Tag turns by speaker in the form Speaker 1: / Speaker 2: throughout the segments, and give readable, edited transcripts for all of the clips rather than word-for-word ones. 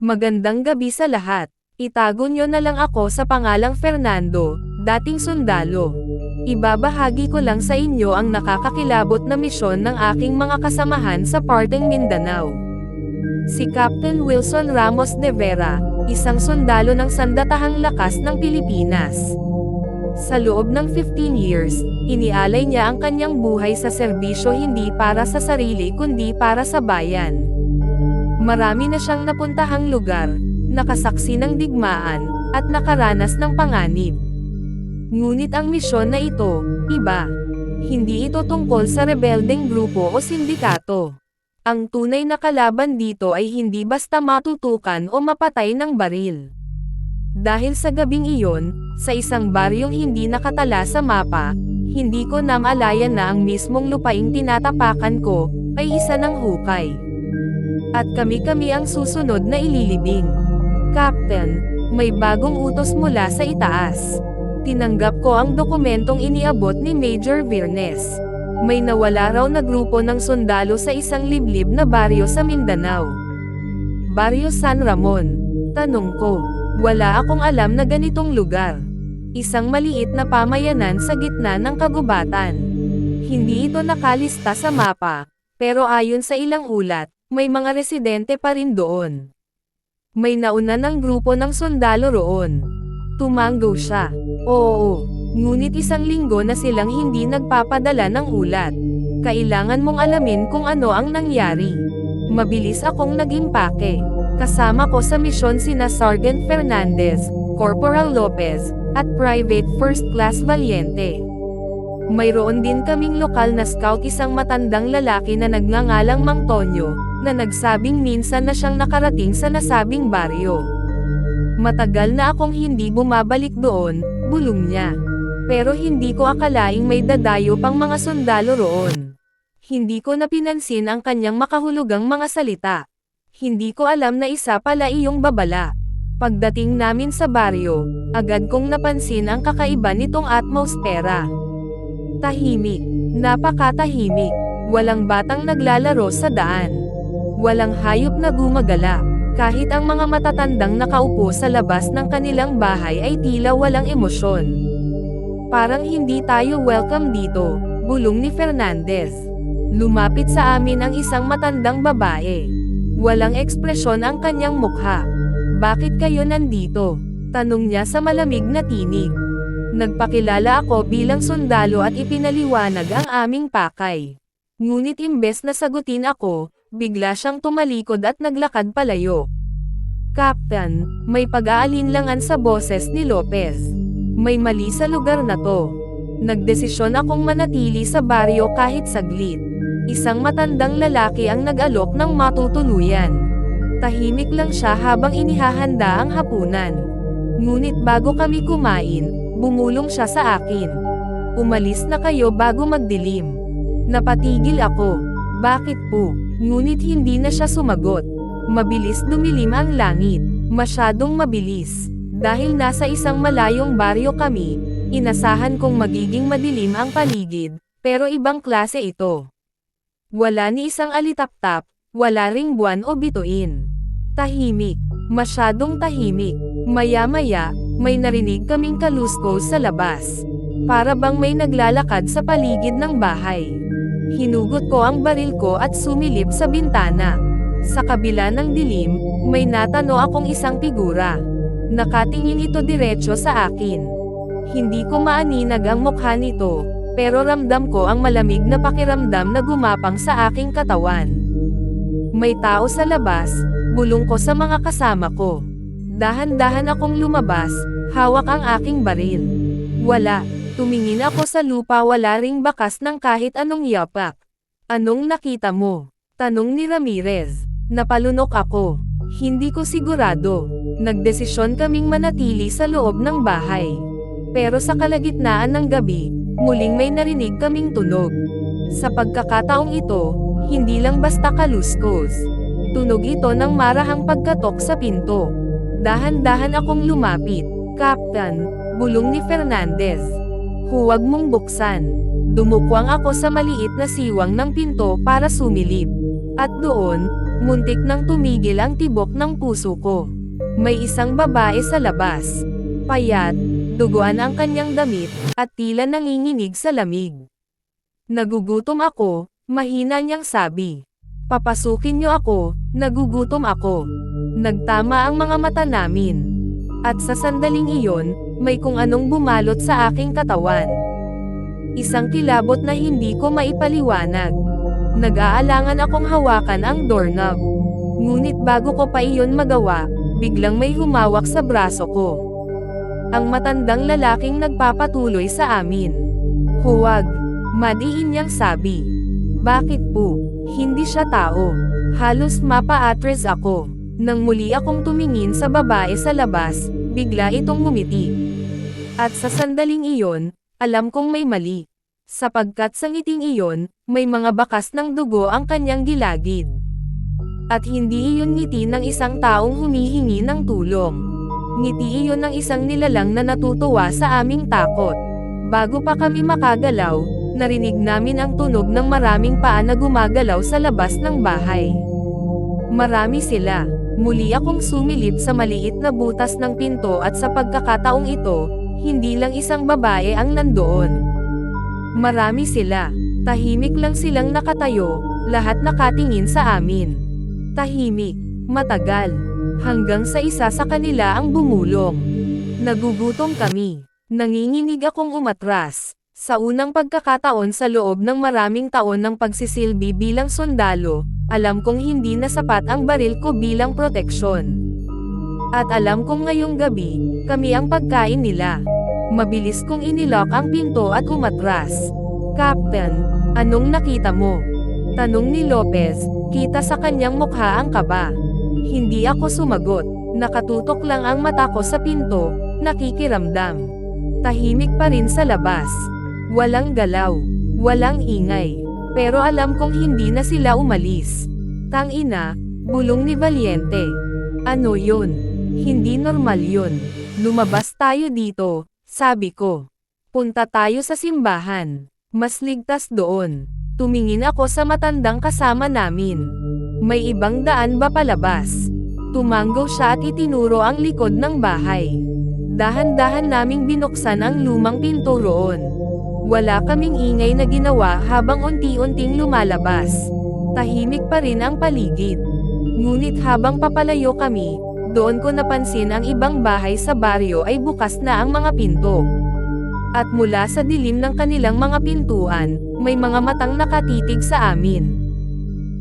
Speaker 1: Magandang gabi sa lahat. Itago nyo na lang ako sa pangalang Fernando, dating sundalo. Ibabahagi ko lang sa inyo ang nakakakilabot na misyon ng aking mga kasamahan sa parteng Mindanao. Si Captain Wilson Ramos de Vera, isang sundalo ng Sandatahang Lakas ng Pilipinas. Sa loob ng 15 years, inialay niya ang kanyang buhay sa serbisyo hindi para sa sarili kundi para sa bayan. Marami na siyang napuntahang lugar, nakasaksi ng digmaan, at nakaranas ng panganib. Ngunit ang misyon na ito, iba. Hindi ito tungkol sa rebeldeng grupo o sindikato. Ang tunay na kalaban dito ay hindi basta matutukan o mapatay ng baril. Dahil sa gabing iyon, sa isang baryong hindi nakatala sa mapa, hindi ko namalayan na ang mismong lupaing tinatapakan ko, ay isa ng hukay. At kami-kami ang susunod na ililibing. Captain, may bagong utos mula sa itaas. Tinanggap ko ang dokumentong iniabot ni Major Virnes. May nawala raw na grupo ng sundalo sa isang liblib na baryo sa Mindanao. Baryo San Ramon. Tanong ko, wala akong alam na ganitong lugar. Isang maliit na pamayanan sa gitna ng kagubatan. Hindi ito nakalista sa mapa, pero ayon sa ilang ulat, may mga residente pa rin doon. May nauna ng grupo ng sundalo roon. Tumanggo siya. Oo, ngunit isang linggo na silang hindi nagpapadala ng ulat. Kailangan mong alamin kung ano ang nangyari. Mabilis akong nag-impake. Kasama ko sa misyon sina Sergeant Fernandez, Corporal Lopez, at Private First Class Valiente. Mayroon din kaming lokal na scout, isang matandang lalaki na nagngangalang Mang Tonyo, na nagsabing minsan na siyang nakarating sa nasabing baryo. Matagal na akong hindi bumabalik doon, bulong niya. Pero hindi ko akalaing may dadayo pang mga sundalo roon. Hindi ko napinansin ang kanyang makahulugang mga salita. Hindi ko alam na isa pala iyong babala. Pagdating namin sa baryo, agad kong napansin ang kakaiba nitong atmosfera. Tahimik, napakatahimik, walang batang naglalaro sa daan. Walang hayop na gumagala, kahit ang mga matatandang nakaupo sa labas ng kanilang bahay ay tila walang emosyon. Parang hindi tayo welcome dito, bulong ni Fernandez. Lumapit sa amin ang isang matandang babae. Walang ekspresyon ang kanyang mukha. Bakit kayo nandito? Tanong niya sa malamig na tinig. Nagpakilala ako bilang sundalo at ipinaliwanag ang aming pakay. Ngunit imbes na sagutin ako, bigla siyang tumalikod at naglakad palayo. Captain, may pag-aalinlangan sa boses ni Lopez. May mali sa lugar na to. Nagdesisyon akong manatili sa baryo kahit saglit. Isang matandang lalaki ang nag-alok ng matutuluyan. Tahimik lang siya habang inihahanda ang hapunan. Ngunit bago kami kumain, bumulong siya sa akin. Umalis na kayo bago magdilim. Napatigil ako. Bakit po? Ngunit hindi na siya sumagot. Mabilis dumilim ang langit. Masyadong mabilis. Dahil nasa isang malayong baryo kami, inasahan kong magiging madilim ang paligid, pero ibang klase ito. Wala ni isang alitaptap, wala ring buwan o bituin. Tahimik. Masyadong tahimik. Maya-maya, may narinig kaming kaluskos sa labas. Para bang may naglalakad sa paligid ng bahay. Hinugot ko ang baril ko at sumilip sa bintana. Sa kabila ng dilim, may natano akong isang figura. Nakatingin ito diretso sa akin. Hindi ko maaninag ang mukha nito, pero ramdam ko ang malamig na pakiramdam na gumapang sa aking katawan. May tao sa labas, bulong ko sa mga kasama ko. Dahan-dahan akong lumabas, hawak ang aking baril. Wala, tumingin ako sa lupa, wala ring bakas ng kahit anong yapak. Anong nakita mo? Tanong ni Ramirez. Napalunok ako. Hindi ko sigurado. Nagdesisyon kaming manatili sa loob ng bahay. Pero sa kalagitnaan ng gabi, muling may narinig kaming tunog. Sa pagkakataong ito, hindi lang basta kaluskos. Tunog ito ng marahang pagkatok sa pinto. Dahan-dahan akong lumapit. Captain, bulong ni Fernandez. Huwag mong buksan. Dumukwang ako sa maliit na siwang ng pinto para sumilip. At doon, Muntik nang tumigil ang tibok ng puso ko. May isang babae sa labas. Payat, duguan ang kanyang damit, at tila nanginginig sa lamig. Nagugutom ako, mahina niyang sabi. Papasukin niyo ako, nagugutom ako. Nagtama ang mga mata namin. At sa sandaling iyon, may kung anong bumalot sa aking katawan. Isang kilabot na hindi ko maipaliwanag. Nag-aalangan akong hawakan ang doorknob. Ngunit bago ko pa iyon magawa, biglang may humawak sa braso ko. Ang matandang lalaking nagpapatuloy sa amin. Huwag, madiin niyang sabi. Bakit po? Hindi siya tao. Halos mapa-atres ako. Nang muli akong tumingin sa babae sa labas, bigla itong ngumiti. At sa sandaling iyon, alam kong may mali. Sapagkat sa ngiting iyon, may mga bakas ng dugo ang kanyang gilagid. At hindi iyon ngiti ng isang taong humihingi ng tulong. Ngiti iyon ng isang nilalang na natutuwa sa aming takot. Bago pa kami makagalaw, narinig namin ang tunog ng maraming paa na gumagalaw sa labas ng bahay. Marami sila. Muli akong sumilip sa maliit na butas ng pinto at sa pagkakataong ito, hindi lang isang babae ang nandoon. Marami sila. Tahimik lang silang nakatayo, lahat nakatingin sa amin. Tahimik, matagal, hanggang sa isa sa kanila ang bumulong. Nagugutom kami. Nanginginig akong umatras. Sa unang pagkakataon sa loob ng maraming taon ng pagsisilbi bilang sundalo, alam kong hindi na sapat ang baril ko bilang proteksyon. At alam kong ngayong gabi, kami ang pagkain nila. Mabilis kong inilock ang pinto at umatras. Captain, anong nakita mo? Tanong ni Lopez, kita sa kanyang mukha ang kaba. Hindi ako sumagot, nakatutok lang ang mata ko sa pinto, nakikiramdam. Tahimik pa rin sa labas. Walang galaw, walang ingay. Pero alam kong hindi na sila umalis. Tangina, bulong ni Valiente. Ano yun? Hindi normal yun. Lumabas tayo dito, sabi ko. Punta tayo sa simbahan. Mas ligtas doon. Tumingin ako sa matandang kasama namin. May ibang daan ba palabas? Tumango siya at itinuro ang likod ng bahay. Dahan-dahan naming binuksan ang lumang pinto roon. Wala kaming ingay na ginawa habang unti-unting lumalabas. Tahimik pa rin ang paligid. Ngunit habang papalayo kami, doon ko napansin ang ibang bahay sa baryo ay bukas na ang mga pinto. At mula sa dilim ng kanilang mga pintuan, may mga matang nakatitig sa amin.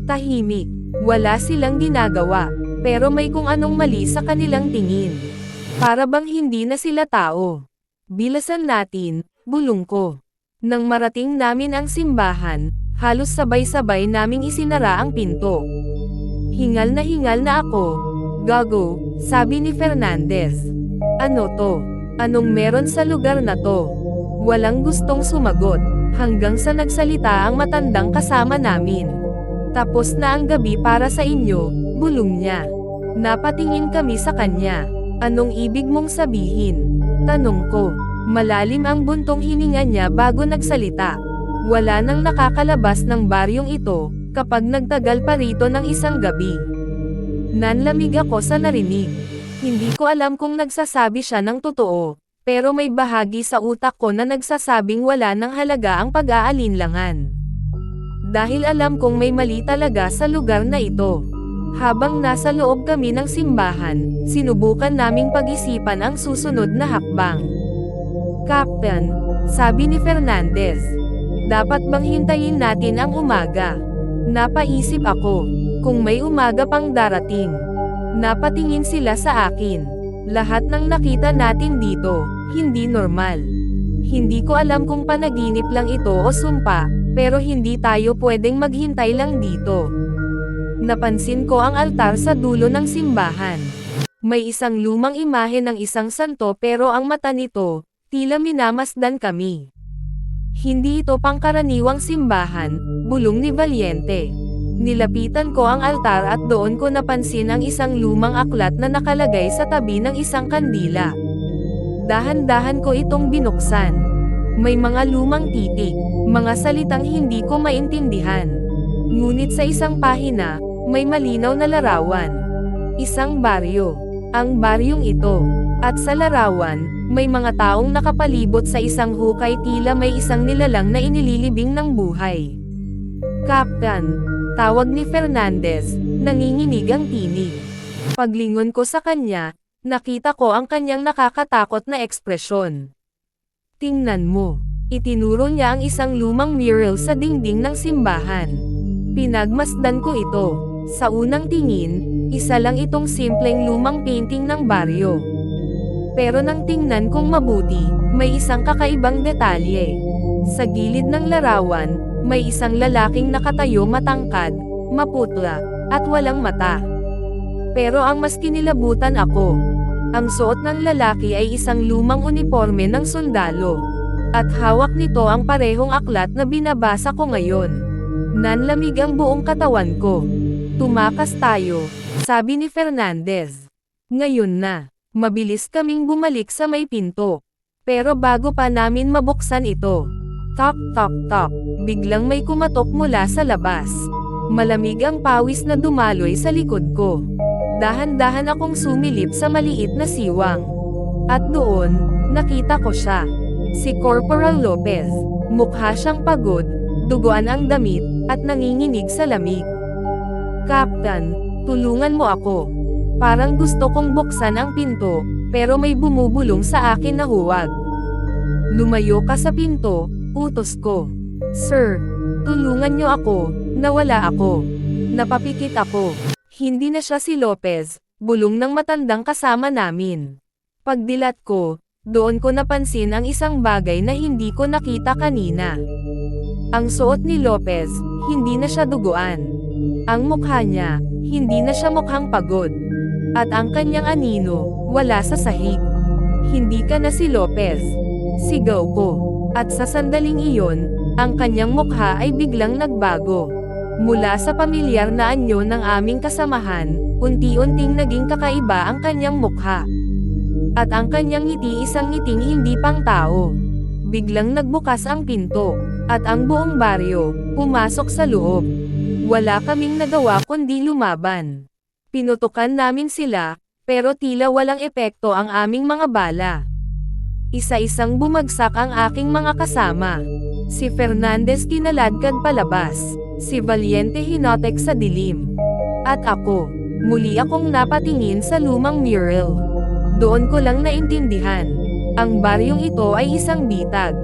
Speaker 1: Tahimik, wala silang ginagawa, pero may kung anong mali sa kanilang tingin. Para bang hindi na sila tao. Bilasan natin, bulong ko. Nang marating namin ang simbahan, halos sabay-sabay naming isinara ang pinto. Hingal na ako. Gago, sabi ni Fernandez. Ano to? Anong meron sa lugar na to? Walang gustong sumagot, hanggang sa nagsalita ang matandang kasama namin. Tapos na ang gabi para sa inyo, bulong niya. Napatingin kami sa kanya. Anong ibig mong sabihin? Tanong ko. Malalim ang buntong hininga niya bago nagsalita. Wala nang nakakalabas ng baryong ito, kapag nagtagal pa rito ng isang gabi. Nanlamig ako sa narinig. Hindi ko alam kung nagsasabi siya ng totoo, pero may bahagi sa utak ko na nagsasabing wala nang halaga ang pag-aalinlangan. Dahil alam kong may mali talaga sa lugar na ito. Habang nasa loob kami ng simbahan, sinubukan naming pag-isipan ang susunod na hakbang. Captain, sabi ni Fernandez. Dapat bang hintayin natin ang umaga? Napaisip ako, kung may umaga pang darating. Napatingin sila sa akin. Lahat ng nakita natin dito, hindi normal. Hindi ko alam kung panaginip lang ito o sumpa, pero hindi tayo pwedeng maghintay lang dito. Napansin ko ang altar sa dulo ng simbahan. May isang lumang imahe ng isang santo pero ang mata nito, tila minamasdan kami. Hindi ito pangkaraniwang simbahan, bulong ni Valiente. Nilapitan ko ang altar at doon ko napansin ang isang lumang aklat na nakalagay sa tabi ng isang kandila. Dahan-dahan ko itong binuksan. May mga lumang titik, mga salitang hindi ko maintindihan. Ngunit sa isang pahina, may malinaw na larawan. Isang baryo. Ang baryong ito. At sa larawan, may mga taong nakapalibot sa isang hukay, tila may isang nilalang na inililibing ng buhay. "Kaptan," tawag ni Fernandez, nanginginig ang tinig. Paglingon ko sa kanya, nakita ko ang kanyang nakakatakot na ekspresyon. "Tingnan mo." Itinuro niya ang isang lumang mural sa dingding ng simbahan. Pinagmasdan ko ito. Sa unang tingin, isa lang itong simpleng lumang painting ng baryo. Pero nang tingnan kong mabuti, may isang kakaibang detalye. Sa gilid ng larawan, may isang lalaking nakatayo, matangkad, maputla, at walang mata. Pero ang mas kinilabutan ako, ang suot ng lalaki ay isang lumang uniforme ng sundalo. At hawak nito ang parehong aklat na binabasa ko ngayon. Nanlamig ang buong katawan ko. "Tumakas tayo," sabi ni Fernandez. Ngayon na, mabilis kaming bumalik sa may pinto. Pero bago pa namin mabuksan ito, tok tok tok, biglang may kumatok mula sa labas. Malamig ang pawis na dumaloy sa likod ko. Dahan-dahan akong sumilip sa maliit na siwang. At doon, nakita ko siya. Si Corporal Lopez. Mukha siyang pagod, duguan ang damit, at nanginginig sa lamig. "Kaptan, tulungan mo ako. Parang gusto kong buksan ang pinto, pero may bumubulong sa akin na huwag." "Lumayo ka sa pinto," utos ko. "Sir, tulungan niyo ako." Nawala ako. Napapikit ako. Hindi na siya si Lopez, bulong ng matandang kasama namin. Pagdilat ko, doon ko napansin ang isang bagay na hindi ko nakita kanina. Ang suot ni Lopez, hindi na siya duguan. Ang mukha niya, hindi na siya mukhang pagod. At ang kanyang anino, wala sa sahig. "Hindi ka na si Lopez," sigaw ko. At sa sandaling iyon, ang kanyang mukha ay biglang nagbago. Mula sa pamilyar na anyo ng aming kasamahan, unti-unting naging kakaiba ang kanyang mukha. At ang kanyang ngiti, isang ngiting hindi pang tao. Biglang nagbukas ang pinto, at ang buong baryo, pumasok sa loob. Wala kaming nagawa kundi lumaban. Pinutukan namin sila, pero tila walang epekto ang aming mga bala. Isa-isang bumagsak ang aking mga kasama. Si Fernandez kinaladkad palabas. Si Valiente hinotek sa dilim. At ako, muli akong napatingin sa lumang mural. Doon ko lang naintindihan. Ang baryong ito ay isang bitag.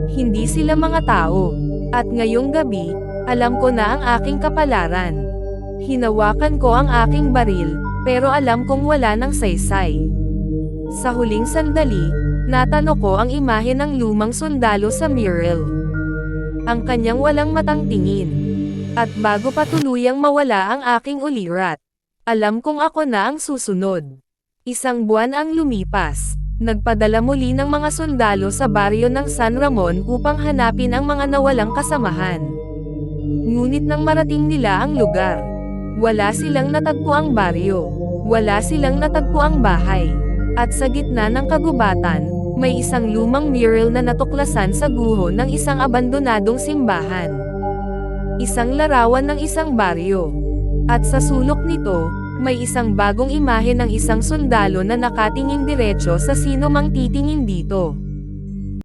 Speaker 1: Hindi sila mga tao. At ngayong gabi, alam ko na ang aking kapalaran. Hinawakan ko ang aking baril, pero alam kong wala ng saysay. Sa huling sandali, natano ko ang imahe ng lumang sundalo sa mural. Ang kanyang walang matang tingin. At bago pa tuluyang mawala ang aking ulirat, alam kong ako na ang susunod. Isang buwan ang lumipas. Nagpadala muli ng mga sundalo sa baryo ng San Ramon upang hanapin ang mga nawalang kasamahan. Ngunit nang marating nila ang lugar, wala silang natagpo ang baryo. Wala silang natagpo ang bahay. At sa gitna ng kagubatan, may isang lumang mural na natuklasan sa guho ng isang abandonadong simbahan. Isang larawan ng isang baryo. At sa sulok nito, may isang bagong imahe ng isang sundalo na nakatingin diretso sa sino mang titingin dito.